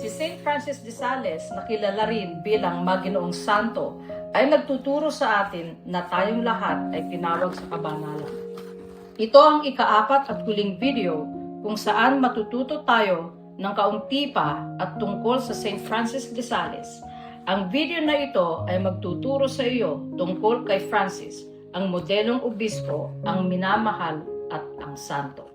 Si Saint Francis de Sales, na kilala rin bilang Maginoong Santo, ay nagtuturo sa atin na tayong lahat ay tinawag sa kabanalan. Ito ang ika-4 at huling video kung saan matututo tayo ng kaunti pa at tungkol sa Saint Francis de Sales. Ang video na ito ay magtuturo sa iyo tungkol kay Francis, ang modelong obispo, ang minamahal at ang santo.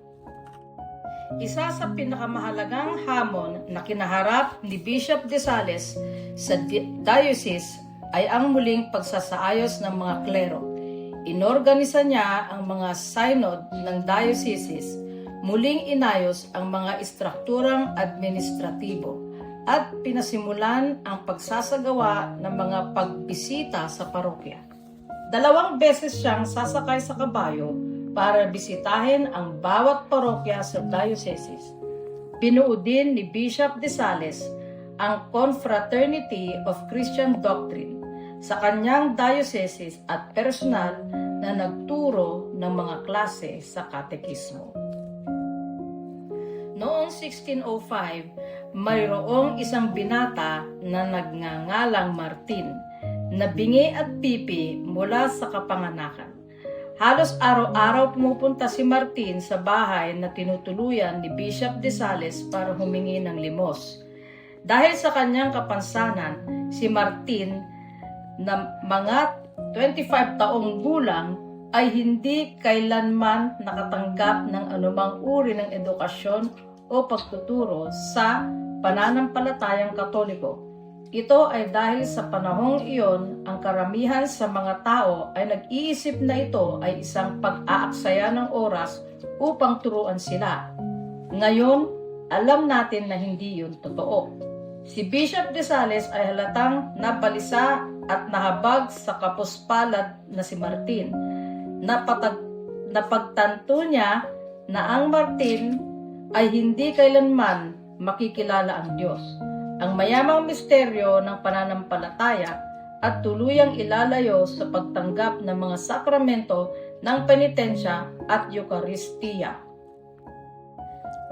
Isa sa pinakamahalagang hamon na kinaharap ni Bishop de Sales sa diocese ay ang muling pagsasaayos ng mga klero. Inorganisa niya ang mga synod ng dioceses, muling inayos ang mga istrukturang administratibo, at pinasimulan ang pagsasagawa ng mga pagbisita sa parokya. 2 beses siyang sasakay sa kabayo para bisitahin ang bawat parokya sa dioceses. Binuo din ni Bishop de Sales ang Confraternity of Christian Doctrine sa kanyang dioceses at personal na nagturo ng mga klase sa katekismo. Noong 1605, mayroong isang binata na nagngangalang Martin na bingi at pipi mula sa kapanganakan. Halos araw-araw pumupunta si Martin sa bahay na tinutuluyan ni Bishop de Sales para humingi ng limos. Dahil sa kanyang kapansanan, si Martin na mga 25 taong gulang ay hindi kailanman nakatanggap ng anumang uri ng edukasyon o pagtuturo sa pananampalatayang Katoliko. Ito ay dahil sa panahong iyon, ang karamihan sa mga tao ay nag-iisip na ito ay isang pag-aaksaya ng oras upang turuan sila. Ngayon, alam natin na hindi yun totoo. Si Bishop de Sales ay halatang nabalisa at nahabag sa kapuspalad na si Martin. Napagtanto niya na ang Martin ay hindi kailanman makikilala ang Diyos, ang mayamang misteryo ng pananampalataya, at tuluyang ilalayo sa pagtanggap ng mga sakramento ng penitensya at Eucharistia.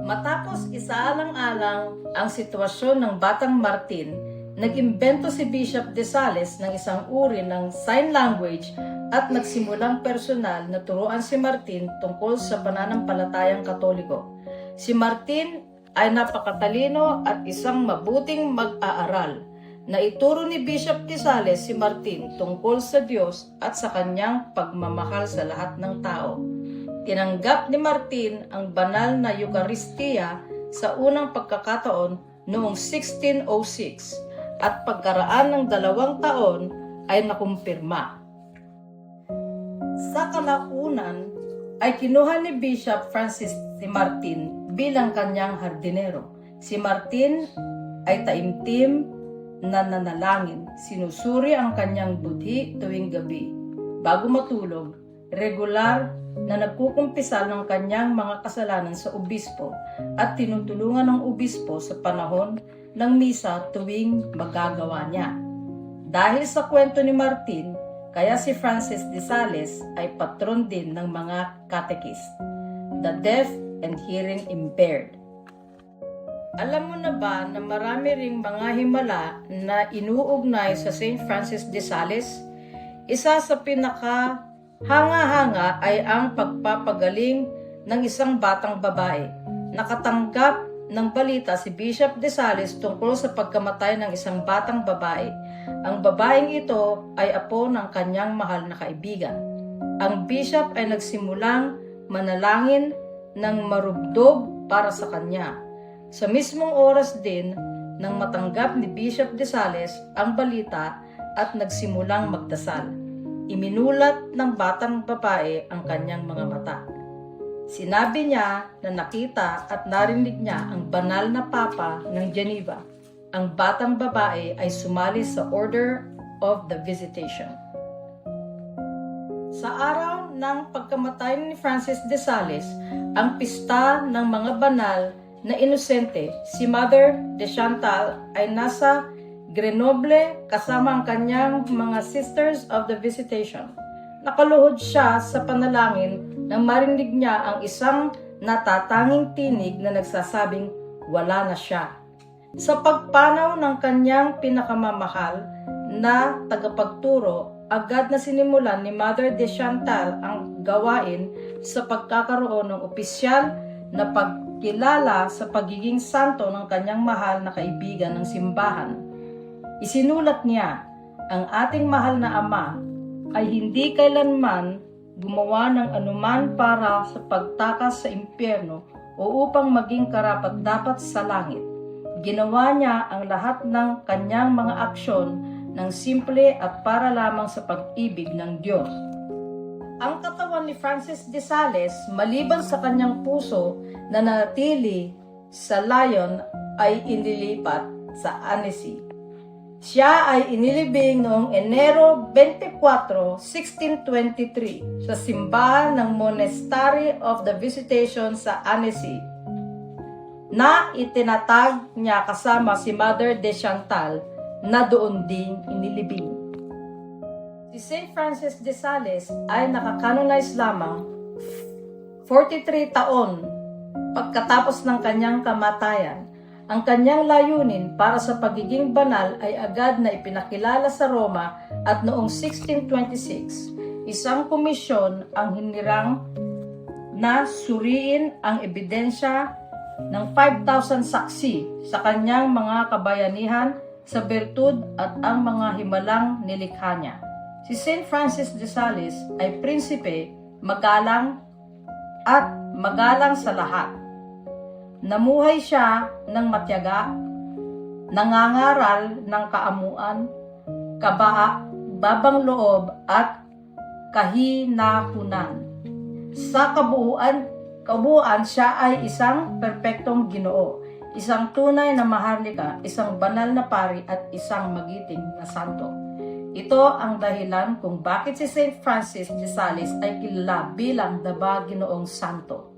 Matapos isaalang-alang ang sitwasyon ng batang Martin, nag-imbento si Bishop de Sales ng isang uri ng sign language at nagsimulang personal na turuan si Martin tungkol sa pananampalatayang Katoliko. Si Martin ay napakatalino at isang mabuting mag-aaral. Na ituro ni Bishop de Sales si Martin tungkol sa Diyos at sa kanyang pagmamahal sa lahat ng tao. Tinanggap ni Martin ang banal na Eucharistia sa unang pagkakataon noong 1606 at pagkaraan ng 2 taon ay nakumpirma. Sa kalaunan ay kinuha ni Bishop Francis si Martin bilang kanyang hardinero. Si Martin ay taimtim na nanalangin. Sinusuri ang kanyang budhi tuwing gabi. Bago matulog, regular na nagkukumpisal ng kanyang mga kasalanan sa obispo at tinutulungan ng obispo sa panahon ng misa tuwing magagawa niya. Dahil sa kwento ni Martin, kaya si Francis de Sales ay patron din ng mga catechist, the deaf and hearing impaired. Alam mo na ba na marami ring mga himala na inuugnay sa Saint Francis de Sales? Isa sa pinaka-hanga-hanga ay ang pagpapagaling ng isang batang babae. Nakatanggap ng balita si Bishop de Sales tungkol sa pagkamatay ng isang batang babae. Ang babaeng ito ay apo ng kanyang mahal na kaibigan. Ang bishop ay nagsimulang manalangin ng marubdob para sa kanya. Sa mismong oras din nang matanggap ni Bishop de Sales ang balita at nagsimulang magdasal. Iminulat ng batang babae ang kanyang mga mata. Sinabi niya na nakita at narinig niya ang banal na Papa ng Geneva. Ang batang babae ay sumali sa Order of the Visitation. Sa araw ng pagkamatay ni Francis de Sales, ang pista ng mga banal na inosente, si Mother de Chantal ay nasa Grenoble kasama ang kanyang mga Sisters of the Visitation. Nakaluhod siya sa panalangin nang marinig niya ang isang natatanging tinig na nagsasabing wala na siya. Sa pagpanaw ng kanyang pinakamamahal na tagapagturo, agad na sinimulan ni Mother de Chantal ang gawain sa pagkakaroon ng opisyal na pagkilala sa pagiging santo ng kanyang mahal na kaibigan ng simbahan. Isinulat niya, ang ating mahal na Ama ay hindi kailanman gumawa ng anuman para sa pagtakas sa impyerno o upang maging karapat-dapat sa langit. Ginawa niya ang lahat ng kanyang mga aksyon ng simple at para lamang sa pag-ibig ng Diyos. Ang katawan ni Francis de Sales, maliban sa kanyang puso na nanatili sa Lyon, ay inilipat sa Annecy. Siya ay inilibing noong Enero 24, 1623 sa simbahan ng Monastery of the Visitation sa Annecy, na itinatag niya kasama si Mother de Chantal na doon din inilibing. Si St. Francis de Sales ay nakakanonize lamang 43 taon pagkatapos ng kanyang kamatayan. Ang kanyang layunin para sa pagiging banal ay agad na ipinakilala sa Roma at noong 1626, isang komisyon ang hinirang na suriin ang ebidensya ng 5,000 saksi sa kanyang mga kabayanihan sa bertud at ang mga himalang nilikha niya. Si St. Francis de Sales ay prinsipe, magalang sa lahat. Namuhay siya ng matyaga, nangangaral ng kaamuan, babang loob at kahinahunan. Sa kabuuan siya ay isang perpektong Ginoo, isang tunay na maharlika, isang banal na pari at isang magiting na santo. Ito ang dahilan kung bakit si St. Francis de Sales ay kilala bilang Ginoong Santo.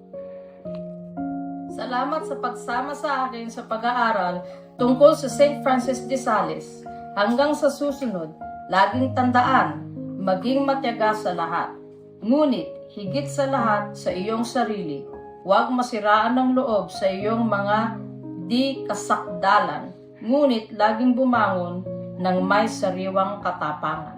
Salamat sa pagsama sa akin sa pag-aaral tungkol sa St. Francis de Sales. Hanggang sa susunod, laging tandaan, maging matyaga sa lahat. Ngunit, higit sa lahat sa iyong sarili, huwag masiraan ng loob sa iyong mga di kasakdalan. Ngunit, laging bumangon ng may sariwang katapangan.